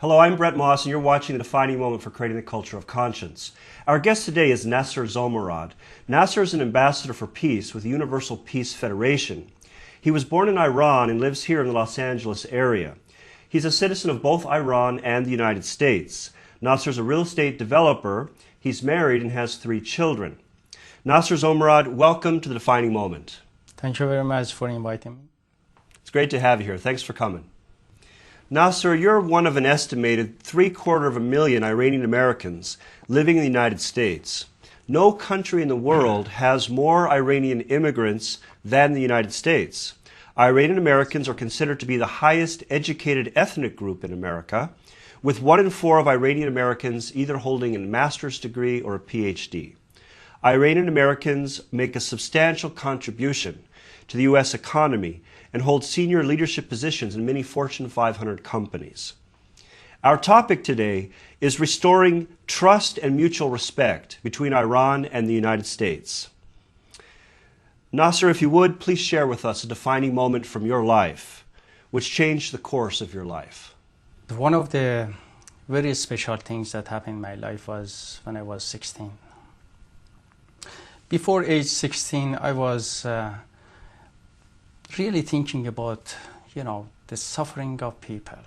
Hello, I'm Bret and you're watching The Defining Moment for Creating the Culture of Conscience. Our guest today is Nassar Zomorod. Nassar is an ambassador for peace with the Universal Peace Federation. He was born in Iran and lives here in the Los Angeles area. He's a citizen of both Iran and the United States. Nassar is a real estate developer. He's married and has 3 children. Nassar Zomorod, welcome to The Defining Moment. Thank you very much for inviting me. It's great to have you here. Thanks for coming. Nassar, you're one of an estimated 750,000 Iranian Americans living in the United States. No country in the world has more Iranian immigrants than the United States. Iranian Americans are considered to be the highest educated ethnic group in America, with 1 in 4 of Iranian Americans either holding a master's degree or a PhD. Iranian Americans make a substantial contribution to the U.S. economy and hold senior leadership positions in many Fortune 500 companies. Our topic today is restoring trust and mutual respect between Iran and the United States. Nassar, if you would, please share with us a defining moment from your life which changed the course of your life. One of the very special things that happened in my life was when I was 16. Before age 16, I was really thinking about, the suffering of people.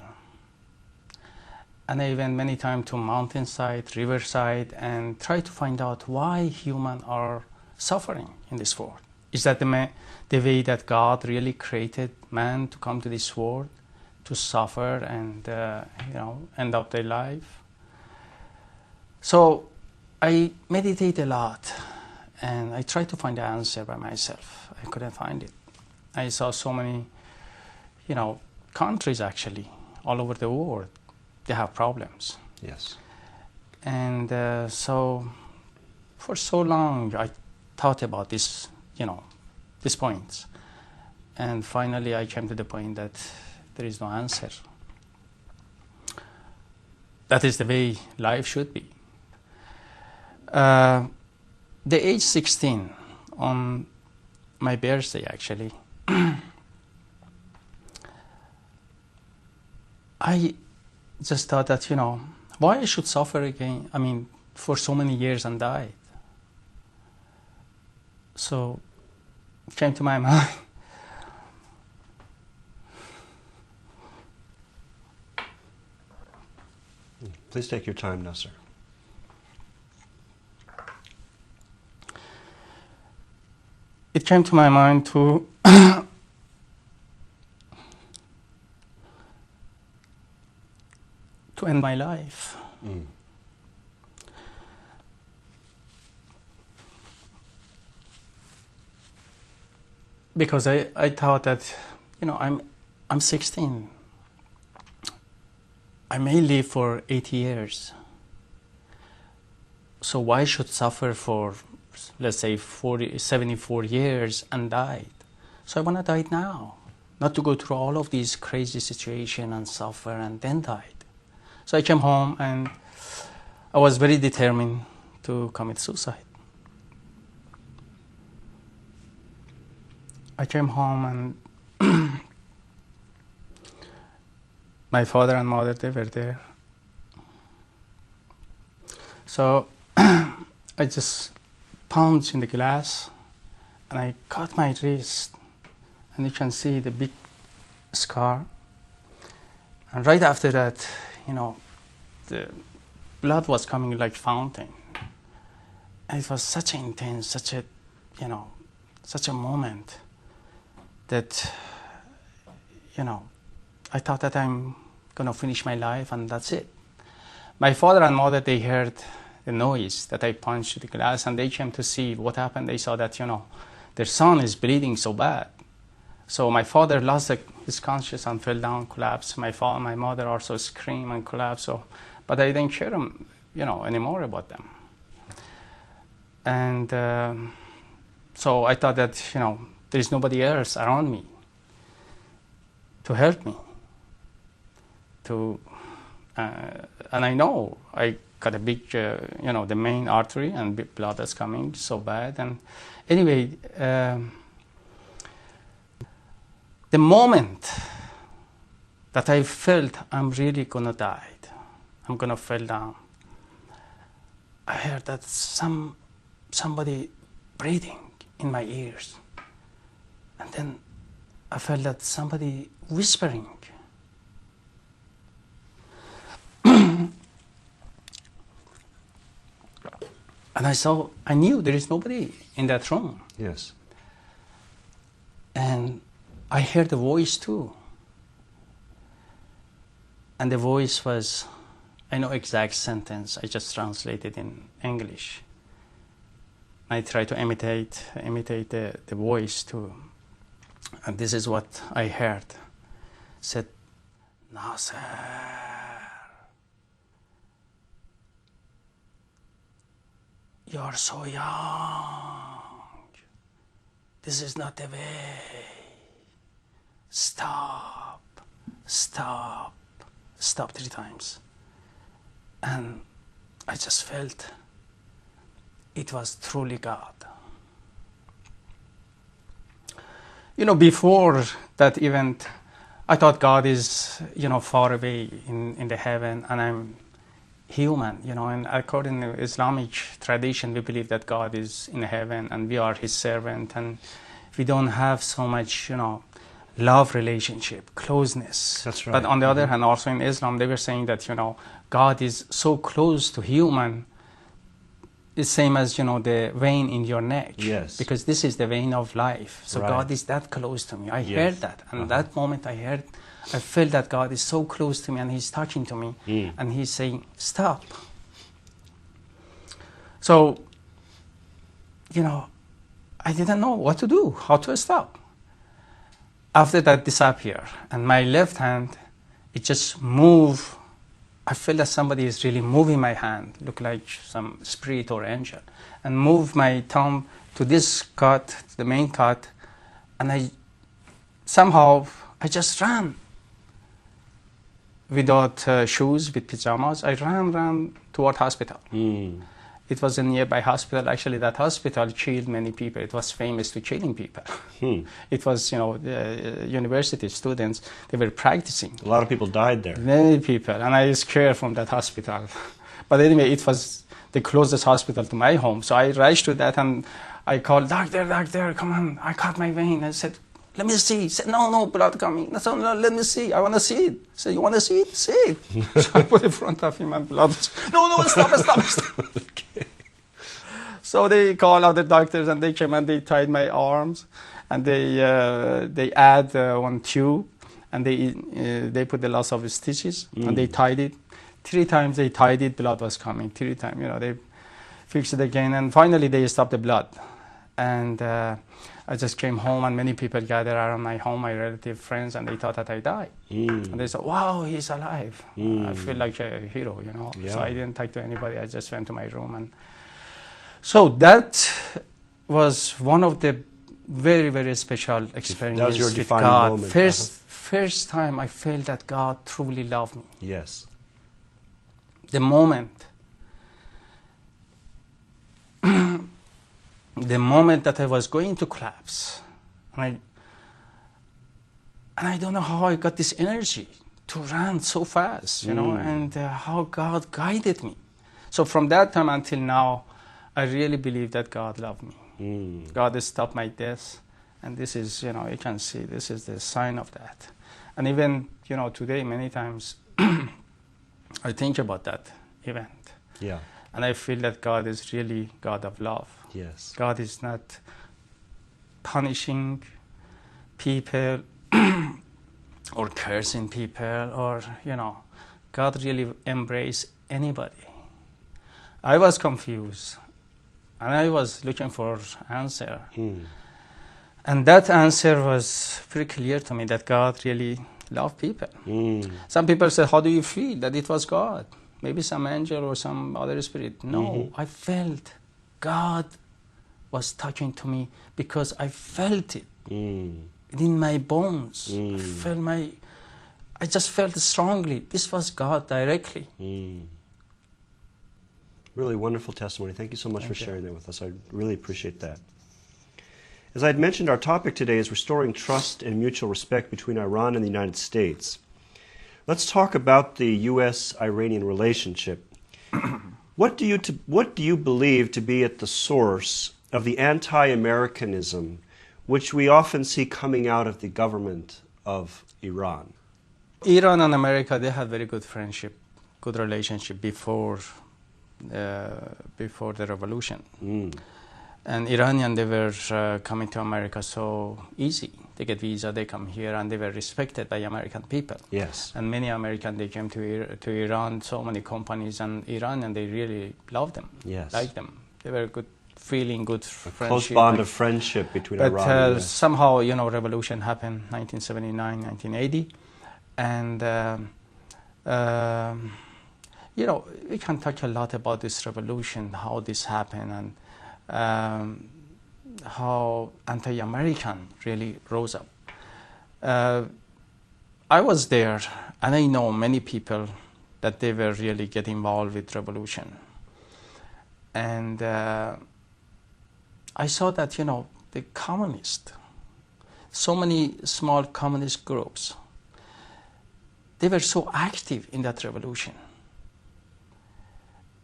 And I went many times to mountainside, riverside, and tried to find out why humans are suffering in this world. Is that the way that God really created man to come to this world, to suffer and, end up their life? So I meditate a lot, and I tried to find the answer by myself. I couldn't find it. I saw so many, countries actually, all over the world, they have problems. Yes. And so for so long, I thought about this, these points. And finally, I came to the point that there is no answer. That is the way life should be. The age 16, on my birthday actually, I just thought that, why I should suffer again, for so many years and died. So it came to my mind. Please take your time, Nassar. It came to my mind to to end my life. Because I thought that, I'm 16. I may live for 80 years. So why should suffer for, let's say, 74 years and died? So I want to die now, not to go through all of these crazy situations and suffer and then die. So I came home and I was very determined to commit suicide. I came home and my father and mother, they were there. So I just punched in the glass and I cut my wrist, and you can see the big scar. And right after that, the blood was coming like fountain. And it was such an intense, such a moment that, I thought that I'm gonna finish my life and that's it. My father and mother, they heard the noise that I punched the glass, and they came to see what happened. They saw that, their son is bleeding so bad. So my father lost his consciousness and fell down, collapsed. My mother also screamed and collapsed. But I didn't care, anymore about them. And so I thought that, there is nobody else around me to help me. And I know I got a big, the main artery, and big blood is coming so bad. And anyway, the moment that I felt I'm really gonna die, I'm gonna fall down. I heard that somebody breathing in my ears. And then I felt that somebody whispering. And I knew there is nobody in that room. Yes. And I heard the voice too. And the voice was, I know exact sentence, I just translated in English. I try to imitate the voice too. And this is what I heard. It said, Nassar, you're so young. This is not the way. Stop, stop, stop 3 times. And I just felt it was truly God. You know, before that event, I thought God is, far away in the heaven, and I'm human, and according to Islamic tradition, we believe that God is in heaven and we are his servant, and we don't have so much, love relationship, closeness. That's right. But on the other hand, also in Islam, they were saying that, God is so close to human, it's same as, the vein in your neck. Yes. Because this is the vein of life. So Right. God is that close to me. I Yes. heard that. And that moment I felt that God is so close to me and he's talking to me. And he's saying, stop. So, I didn't know what to do, how to stop. After that disappeared, and my left hand, it just moved. I felt that somebody is really moving my hand, look like some spirit or angel, and move my thumb to this cut, the main cut, and I just ran without shoes, with pajamas. I ran toward hospital. It was a nearby hospital. Actually, that hospital killed many people. It was famous to killing people. It was, university students, they were practicing. A lot of people died there. Many people, and I was scared from that hospital. But anyway, it was the closest hospital to my home. So I rushed to that and I called, doctor, come on, I cut my vein. I said, let me see. He said, no, blood coming. I said, no, let me see. I want to see it. He said, you want to see it? See it. So I put it in front of him and blood was, no, stop. Okay. So they called other doctors and they came and they tied my arms and they add one tube and they put the lots of stitches and they tied it. 3 times they tied it, blood was coming. 3 times, they fixed it again, and finally they stopped the blood. And I just came home and many people gathered around my home, my relative, friends, and they thought that I died. And they said, wow, he's alive. I feel like a hero, Yeah. So I didn't talk to anybody. I just went to my room. And so that was one of the very, very special experiences That was your with defining God. moment. First time I felt that God truly loved me. Yes. The moment that I was going to collapse, and I don't know how I got this energy to run so fast, and how God guided me. So from that time until now, I really believe that God loved me. God has stopped my death, and this is, you can see, this is the sign of that. And even, today, many times, I think about that event. Yeah. And I feel that God is really God of love. Yes. God is not punishing people or cursing people or, God really embraces anybody. I was confused and I was looking for answer. And that answer was pretty clear to me that God really loved people. Some people said, how do you feel that it was God? Maybe some angel or some other spirit. No, I felt God was talking to me because I felt it in my bones. I just felt strongly. This was God directly. Really wonderful testimony. Thank you so much for sharing that with us. I really appreciate that. As I had mentioned, our topic today is restoring trust and mutual respect between Iran and the United States. Let's talk about the U.S.-Iranian relationship. What do you believe to be at the source of the anti-Americanism which we often see coming out of the government of Iran? Iran and America, they had very good friendship, good relationship before the revolution. And Iranian, they were coming to America so easy. They get visa, they come here, and they were respected by American people. Yes. And many Americans, they came to Iran, so many companies, and Iran, and they really loved them, yes, liked them. They were good feeling, good friendship. Close bond of friendship between Iran and US. Somehow, you know, revolution happened 1979, 1980. And, you know, we can talk a lot about this revolution, how this happened, and how anti-American really rose up. I was there, and I know many people that they were really get involved with revolution. And I saw that, you know, the communists, so many small communist groups, they were so active in that revolution.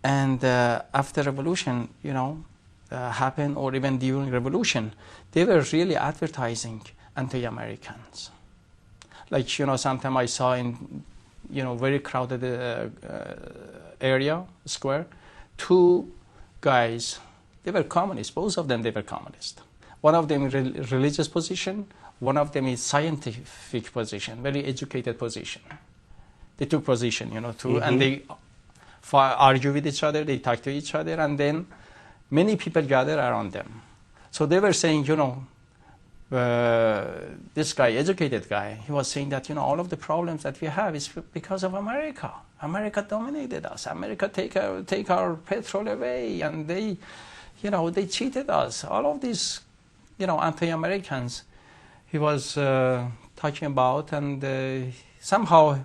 And after revolution, you know, happened, or even during revolution, they were really advertising anti-Americans. Like, you know, sometimes I saw in, you know, very crowded area, square, two guys, they were communists, both of them, they were communists. One of them religious position, one of them is scientific position, very educated position. They took position, you know, too, and they argue with each other, they talk to each other, and then many people gather around them. So they were saying, you know, this guy, educated guy, he was saying that, you know, all of the problems that we have is because of America. America dominated us. America take our petrol away, and they, you know, they cheated us. All of these, you know, anti-Americans, he was talking about, and somehow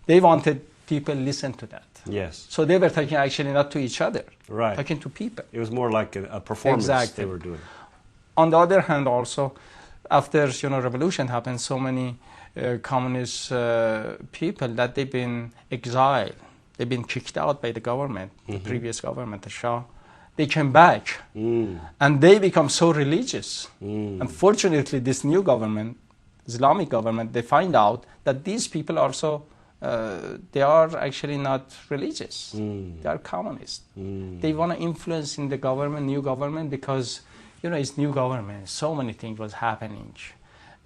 they wanted people listen to that. Yes. So they were talking actually not to each other, right, talking to people. It was more like a performance exactly. They were doing. On the other hand, also, after, you know, revolution happened, so many communist people that they've been exiled, they've been kicked out by the government, the previous government, the Shah. They came back, and they become so religious. Unfortunately, this new government, Islamic government, they find out that these people also, they are actually not religious. They are communist. They want to influence in the government, new government, because, you know, it's new government. So many things was happening,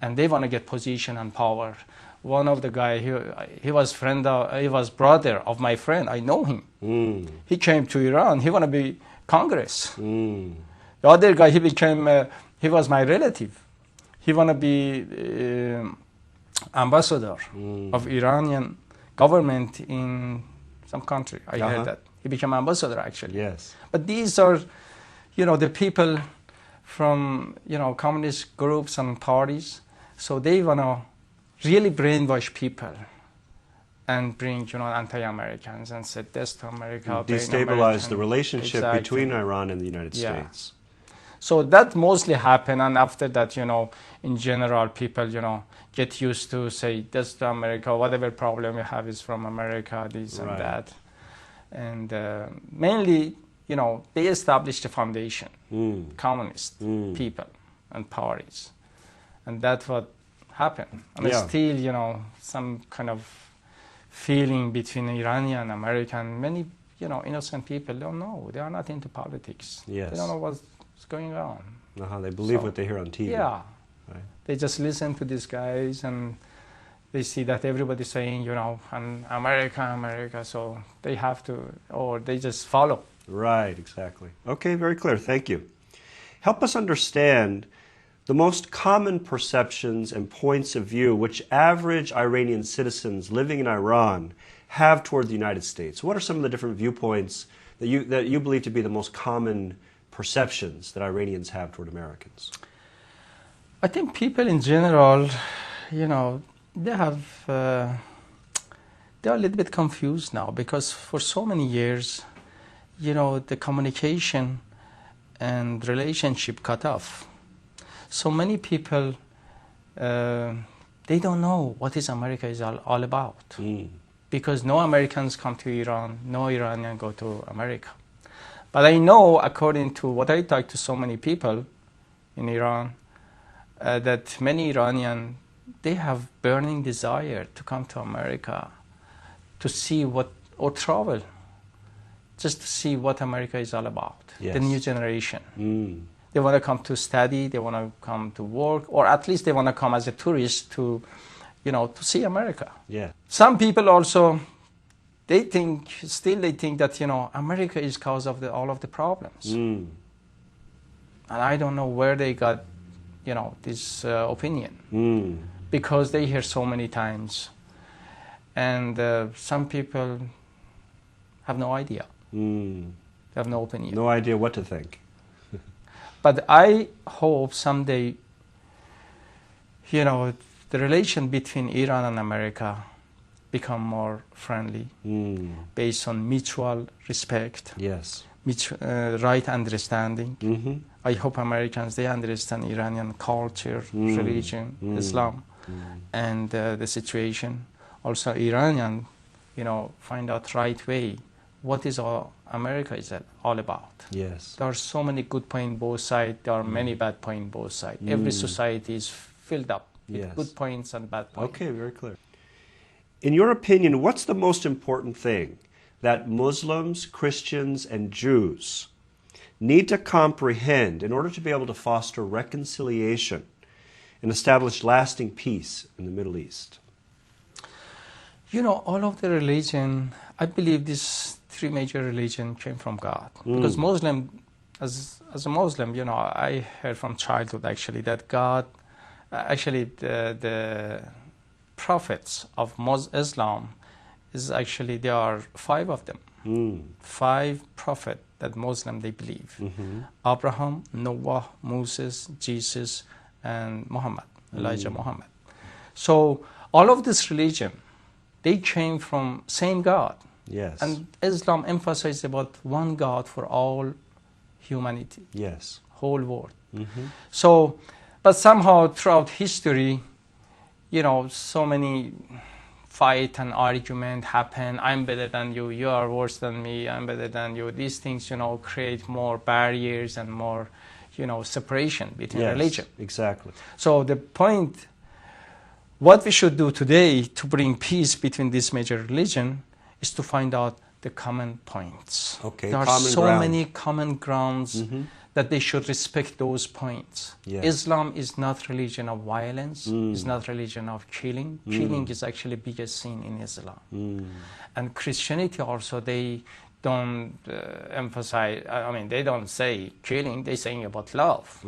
and they want to get position and power. One of the guy, he was brother of my friend. I know him. He came to Iran. He want to be Congress. The other guy, he was my relative. He want to be ambassador of Iranian government in some country. I heard that. He became ambassador, actually. Yes. But these are, you know, the people from, you know, communist groups and parties. So they want to really brainwash people and bring, you know, anti-Americans and say this to America. Destabilize the relationship between Iran and the United States. So that mostly happened, and after that, you know, in general, people, you know, get used to say this to America, whatever problem you have is from America, this and that. And mainly, you know, they established a foundation, communist people and parties. And that's what happened. And still, you know, some kind of feeling between Iranian and American. Many, you know, innocent people don't know. They are not into politics. Yes. They don't know what's going on. They believe what they hear on TV. Yeah. Right. They just listen to these guys, and they see that everybody's saying, you know, and America, so they have to, or they just follow. Right, exactly. Okay, very clear. Thank you. Help us understand the most common perceptions and points of view which average Iranian citizens living in Iran have toward the United States. What are some of the different viewpoints that you believe to be the most common perceptions that Iranians have toward Americans? I think people in general, you know, they are a little bit confused now, because for so many years, you know, the communication and relationship cut off. So many people they don't know what is America is all about. Because no Americans come to Iran, no Iranian go to America. But I know, according to what I talk to so many people in Iran, that many Iranian, they have burning desire to come to America to see what, or travel, just to see what America is all about, the new generation. They want to come to study, they want to come to work, or at least they want to come as a tourist to, you know, to see America. Some people also, they think that, you know, America is cause of all of the problems. And I don't know where they got, you know, this opinion. Because they hear so many times. And some people have no idea. They have no opinion. No idea what to think. But I hope someday, you know, the relation between Iran and America become more friendly, based on mutual respect, right understanding. I hope Americans, they understand Iranian culture, religion, Islam, and the situation. Also, Iranian, you know, find out right way what is America is all about. There are so many good points both sides. There are many bad points both sides. Every society is filled up with good points and bad points. Okay, very clear. In your opinion, what's the most important thing that Muslims, Christians, and Jews need to comprehend in order to be able to foster reconciliation and establish lasting peace in the Middle East? You know, all of the religion, I believe these three major religions came from God. Because Muslim, as a Muslim, you know, I heard from childhood actually that God, actually the prophets of Islam is actually, there are 5 of them. 5 prophets that Muslim they believe. Abraham, Noah, Moses, Jesus, and Muhammad, Elijah Muhammad. So all of this religion, they came from same God. And Islam emphasizes about one God for all humanity, whole world. So, but somehow throughout history, you know, so many fight and argument happen. I'm better than you, you are worse than me, I'm better than you. These things, you know, create more barriers and more, you know, separation between religion. So the point, what we should do today to bring peace between this major religion is to find out the common points. There are so many common grounds that they should respect those points. Islam is not religion of violence, it's not religion of killing. Killing is actually biggest sin in Islam. And Christianity also, they don't emphasize, I mean, they don't say killing, they're saying about love.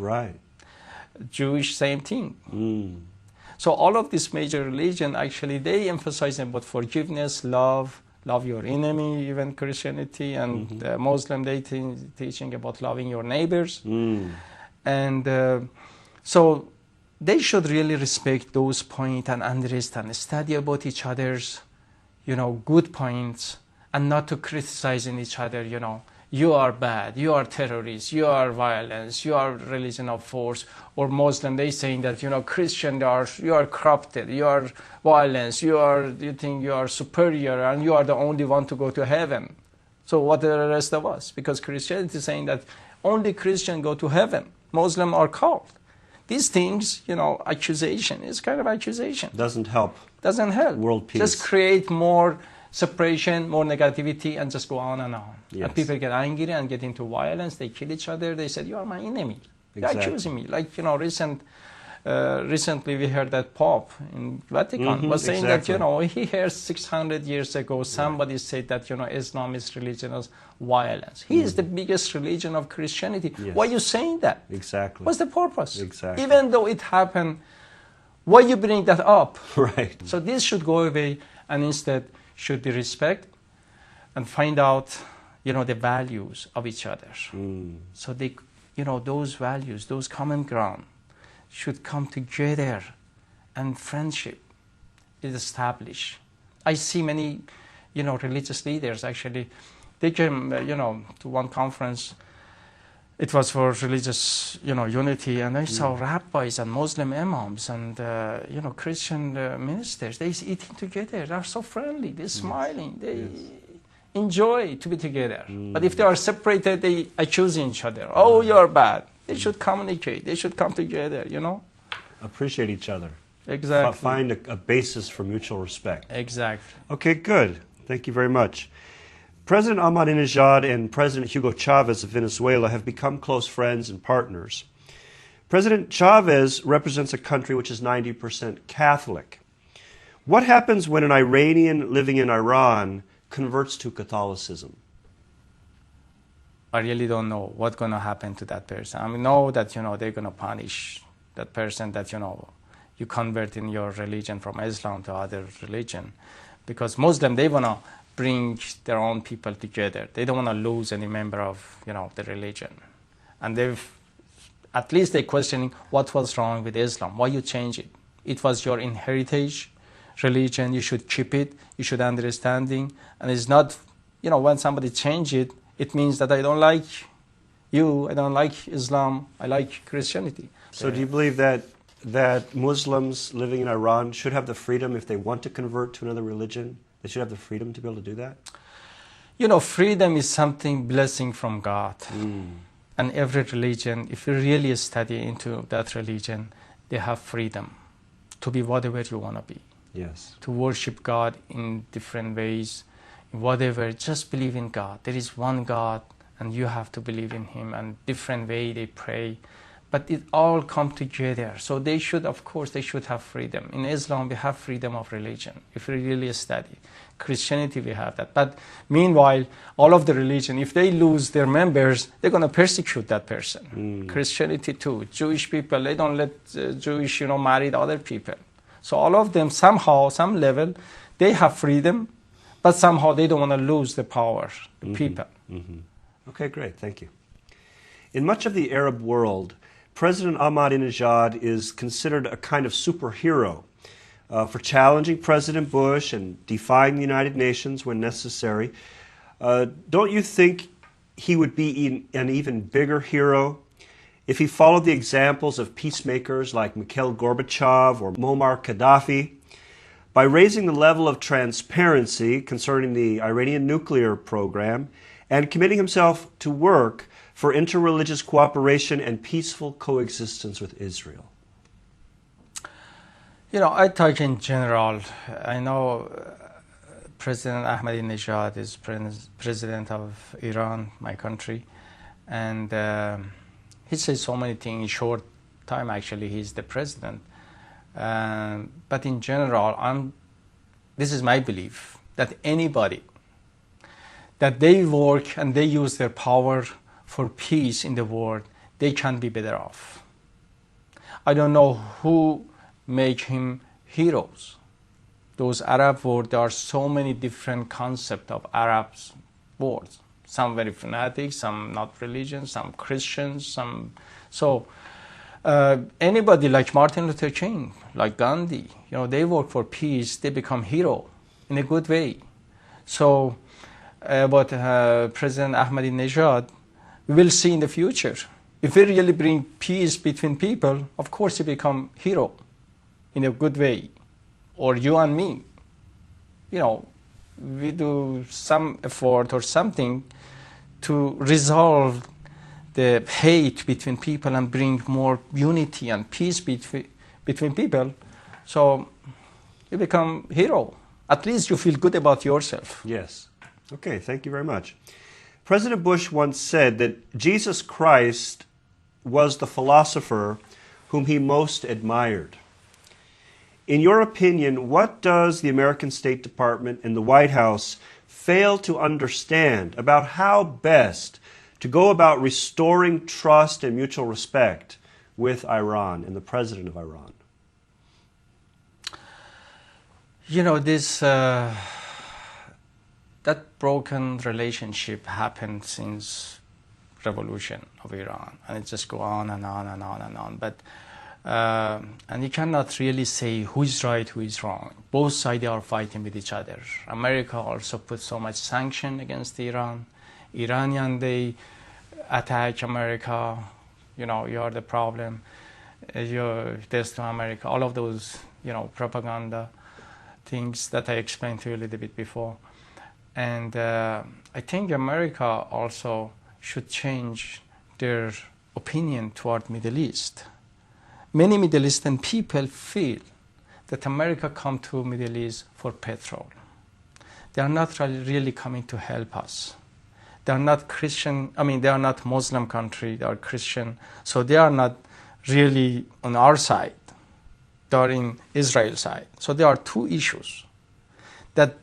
Jewish, same thing. So all of this major religion, actually, they emphasize about forgiveness, love your enemy, even Christianity, and Muslim, they teaching about loving your neighbors. And so they should really respect those points and understand, study about each other's, you know, good points, and not to criticizing each other, you know, you are bad, you are terrorists, you are violence, you are religion of force, or Muslim, they saying that, you know, Christian, you are corrupted, you are violence, you think you are superior, and you are the only one to go to heaven. So what are the rest of us? Because Christianity is saying that only Christian go to heaven, Muslim are called. These things, you know, accusation is kind of accusation. Doesn't help. Doesn't help. World peace. Just create more separation, more negativity, and just go on and on. And people get angry and get into violence. They kill each other. They said, you are my enemy. You're accusing me. Like, you know, recently we heard that Pope in Vatican was saying that, you know, he heard 600 years ago somebody said that, you know, Islam is religion of violence. He is the biggest religion of Christianity. Why are you saying that? What's the purpose? Even though it happened, why you bring that up? So this should go away, and instead should be respect and find out, you know, the values of each other. So they, you know, those values, those common ground should come together, and friendship is established. I see many, you know, religious leaders actually, they came, you know, to one conference. it was for religious, unity. And I saw rabbis and Muslim imams and, Christian ministers. They're eating together. They're so friendly. They're smiling. They enjoy to be together. But if they are separated, they accuse each other. Oh, you're bad. They should communicate. They should come together, Appreciate each other. Exactly. Find a basis for mutual respect. Exactly. Okay, good. Thank you very much. President Ahmadinejad and President Hugo Chavez of Venezuela have become close friends and partners. President Chavez represents a country which is 90% Catholic. What happens when an Iranian living in Iran converts to Catholicism? I really don't know what's going to happen to that person. I know that, they're going to punish that person that, you convert in your religion from Islam to other religion. Because Muslim, they want to bring their own people together. They don't want to lose any member of, the religion. And at least they're questioning what was wrong with Islam, why you change it. It was your inherited religion, you should keep it, you should understanding. And it's not, when somebody change it, it means that I don't like you, I don't like Islam, I like Christianity. So do you believe that Muslims living in Iran should have the freedom, if they want to convert to another religion, they should have the freedom to be able to do that? Freedom is something blessing from God. And every religion, if you really study into that religion, they have freedom to be whatever you want to be. Yes. To worship God in different ways, whatever, just believe in God. There is one God, and you have to believe in Him, and different way they pray. But it all come together. So they should, of course, they should have freedom. In Islam, we have freedom of religion, if we really study. Christianity, we have that. But meanwhile, all of the religion, if they lose their members, they're going to persecute that person. Christianity too. Jewish people, they don't let Jewish, marry other people. So all of them, somehow, some level, they have freedom, but somehow they don't want to lose the power, the people. Okay, great. Thank you. In much of the Arab world, President Ahmadinejad is considered a kind of superhero for challenging President Bush and defying the United Nations when necessary. Don't you think he would be an even bigger hero if he followed the examples of peacemakers like Mikhail Gorbachev or Muammar Gaddafi by raising the level of transparency concerning the Iranian nuclear program and committing himself to work for interreligious cooperation and peaceful coexistence with Israel? I talk in general. I know President Ahmadinejad is president of Iran, my country, and he says so many things in short time. Actually, he's the president. But in general, this is my belief that anybody that they work and they use their power for peace in the world, they can be better off. I don't know who make him heroes. Those Arab words, there are so many different concepts of Arab words. Some very fanatic, some not religion, some Christians, some... So anybody like Martin Luther King, like Gandhi, they work for peace, they become hero in a good way. So but President Ahmadinejad, we will see in the future. If we really bring peace between people, of course he become hero in a good way. Or you and me. We do some effort or something to resolve the hate between people and bring more unity and peace between people. So you become hero. At least you feel good about yourself. Yes. Okay, thank you very much. President Bush once said that Jesus Christ was the philosopher whom he most admired. In your opinion, what does the American State Department and the White House fail to understand about how best to go about restoring trust and mutual respect with Iran and the president of Iran? That broken relationship happened since revolution of Iran, and it just go on and on and on and on. But and you cannot really say who is right, who is wrong. Both sides are fighting with each other. America also put so much sanction against Iran. Iranian, they attack America, you know, you are the problem, you're this to America, all of those, you know, propaganda things that I explained to you a little bit before. And I think America also should change their opinion toward Middle East. Many Middle Eastern people feel that America come to Middle East for petrol. They are not really coming to help us. They are not Christian, I mean, they are not Muslim country, they are Christian, so they are not really on our side. They are in Israel's side. So there are two issues that,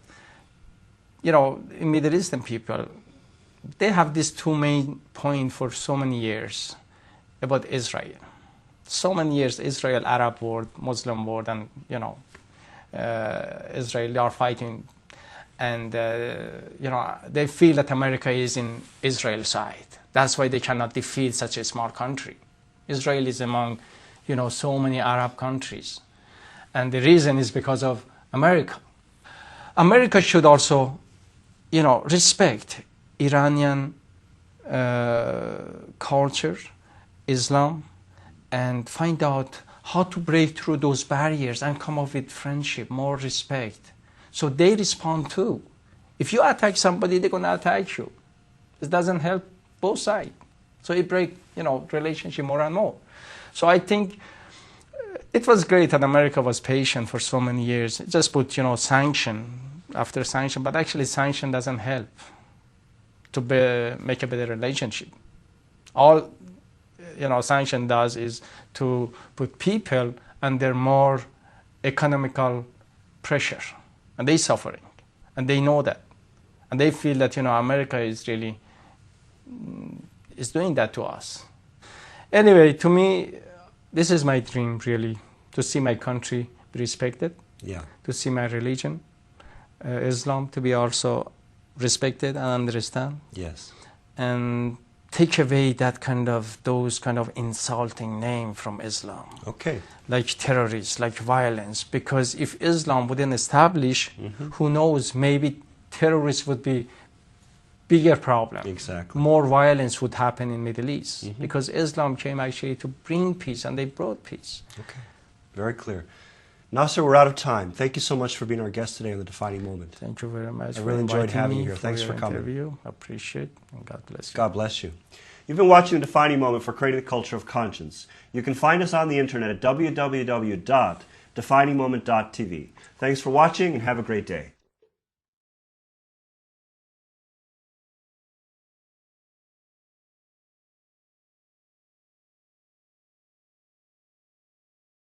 you know, in Middle Eastern people, they have these two main points for so many years about Israel. So many years, Israel, Arab world, Muslim world, and, you know, Israel, they are fighting. And, you know, they feel that America is in Israel's side. That's why they cannot defeat such a small country. Israel is among, you know, so many Arab countries. And the reason is because of America. America should also, you know, respect Iranian culture, Islam, and find out how to break through those barriers and come up with friendship, more respect. So they respond too. If you attack somebody, they're going to attack you. It doesn't help both sides. So it breaks, you know, relationship more and more. So I think it was great that America was patient for so many years. It just put, you know, sanction after sanction, but actually sanction doesn't help to make a better relationship. All, you know, sanction does is to put people under more economical pressure, and they're suffering, and they know that, and they feel that, you know, America is really is doing that to us. Anyway, to me, this is my dream, really, to see my country be respected, to see my religion, Islam, to be also respected and understand. Yes. And take away that those kind of insulting name from Islam. Okay. Like terrorists, like violence. Because if Islam wouldn't establish, who knows, maybe terrorists would be bigger problem. Exactly. More violence would happen in Middle East. Because Islam came actually to bring peace, and they brought peace. Okay. Very clear. Nassar, we're out of time. Thank you so much for being our guest today on The Defining Moment. Thank you very much. I really enjoyed having you here. Thanks for coming. Interview. Appreciate it, and God bless you. God bless you. You've been watching The Defining Moment for Creating the Culture of Conscience. You can find us on the internet at www.definingmoment.tv. Thanks for watching, and have a great day.